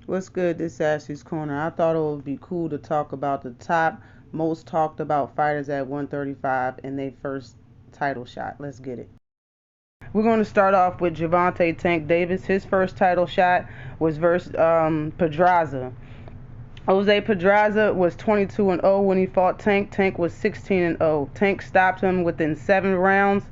What's good? This is Ashley's Corner. I thought it would be cool to talk about the top most talked about fighters at 135 and their first title shot. Let's get it. We're going to start off with Gervonta Tank Davis. His first title shot was versus Pedraza. Jose Pedraza was 22-0 when he fought Tank. Tank was 16-0. Tank stopped him within 7 rounds,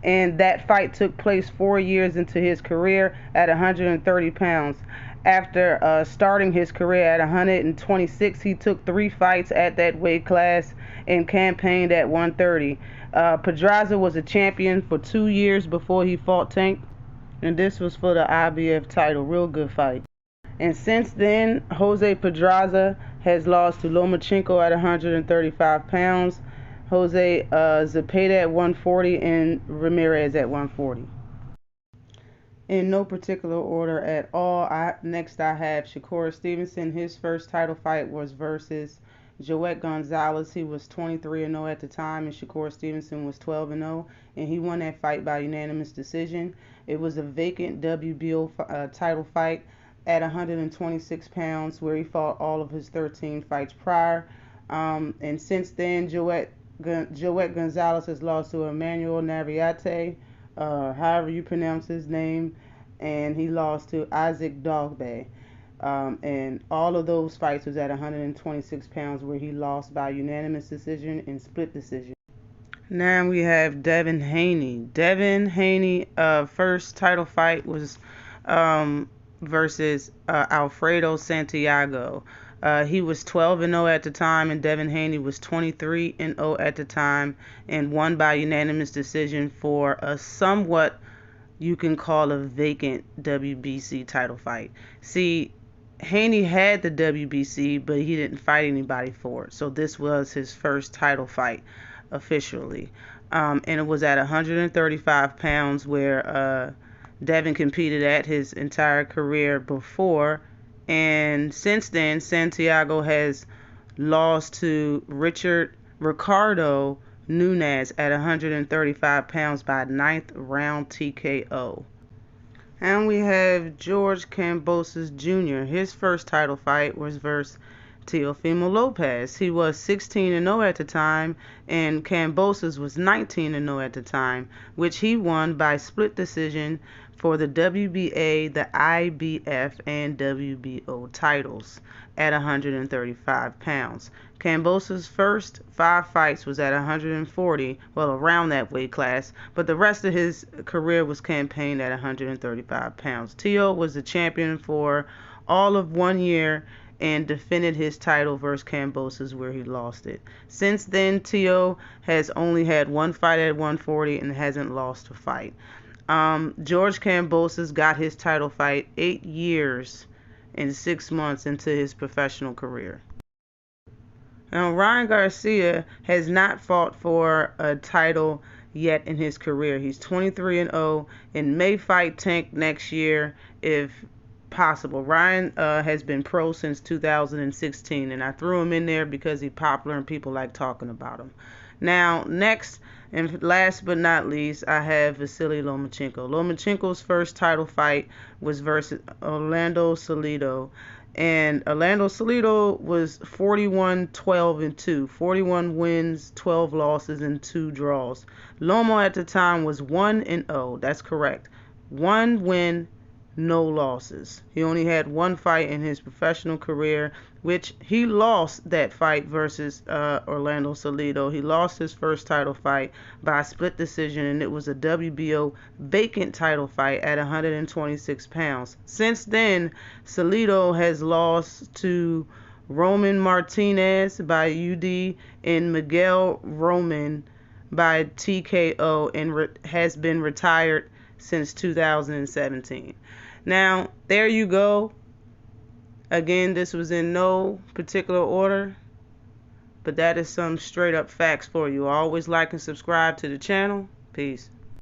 and that fight took place 4 years into his career at 130 pounds. After starting his career at 126, he took 3 fights at that weight class and campaigned at 130. Pedraza was a champion for 2 years before he fought Tank, and this was for the IBF title. Real good fight. And since then, Jose Pedraza has lost to Lomachenko at 135 pounds, Jose Zepeda at 140, and Ramirez at 140. In no particular order at all, next I have Shakur Stevenson. His first title fight was versus Joet Gonzalez. He was 23-0 at the time, and Shakur Stevenson was 12-0, and he won that fight by unanimous decision. It was a vacant WBO title fight at 126 pounds, where he fought all of his 13 fights prior. And since then, Joet Gonzalez has lost to Emmanuel Navarrete, however you pronounce his name, and he lost to Isaac Dogbe. And all of those fights was at 126 pounds, where he lost by unanimous decision and split decision. Now we have Devin Haney. Devin Haney, first title fight was versus Alfredo Santiago. He was 12-0 at the time, and Devin Haney was 23-0 at the time, and won by unanimous decision for a somewhat, you can call, a vacant WBC title fight. See, Haney had the WBC, but he didn't fight anybody for it, so this was his first title fight officially. And it was at 135 pounds, where Devin competed at his entire career before, and since then Santiago has lost to Ricardo Nunes at 135 pounds by 9th round TKO. And we have George Kambosos Jr. His first title fight was versus Teofimo Lopez. He was 16-0 at the time, and Kambosos was 19-0 at the time, which he won by split decision for the WBA, the IBF, and WBO titles at 135 pounds. Kambosos' first 5 fights was at 140, well, around that weight class, but the rest of his career was campaigned at 135 pounds. Teo was the champion for all of 1 year and defended his title versus Kambosos, where he lost it. Since then, Teo has only had 1 fight at 140 and hasn't lost a fight. George Kambosos got his title fight 8 years and 6 months into his professional career. Now, Ryan Garcia has not fought for a title yet in his career. He's 23-0 and may fight Tank next year if possible. Ryan has been pro since 2016, and I threw him in there because he's popular and people like talking about him. Now, next and last but not least, I have Vasily Lomachenko. Lomachenko's first title fight was versus Orlando Salido, and Orlando Salido was 41-12-2, 41 wins, 12 losses, and 2 draws. Loma at the time was 1-0. That's correct. 1 win, no losses. He only had 1 fight in his professional career, which he lost that fight versus Orlando Salido. He lost his first title fight by split decision, and it was a WBO vacant title fight at 126 pounds. Since then, Salido has lost to Roman Martinez by UD and Miguel Roman by TKO, and has been retired since 2017. Now, there you go. Again, this was in no particular order, but that is some straight up facts for you. Always like and subscribe to the channel. Peace.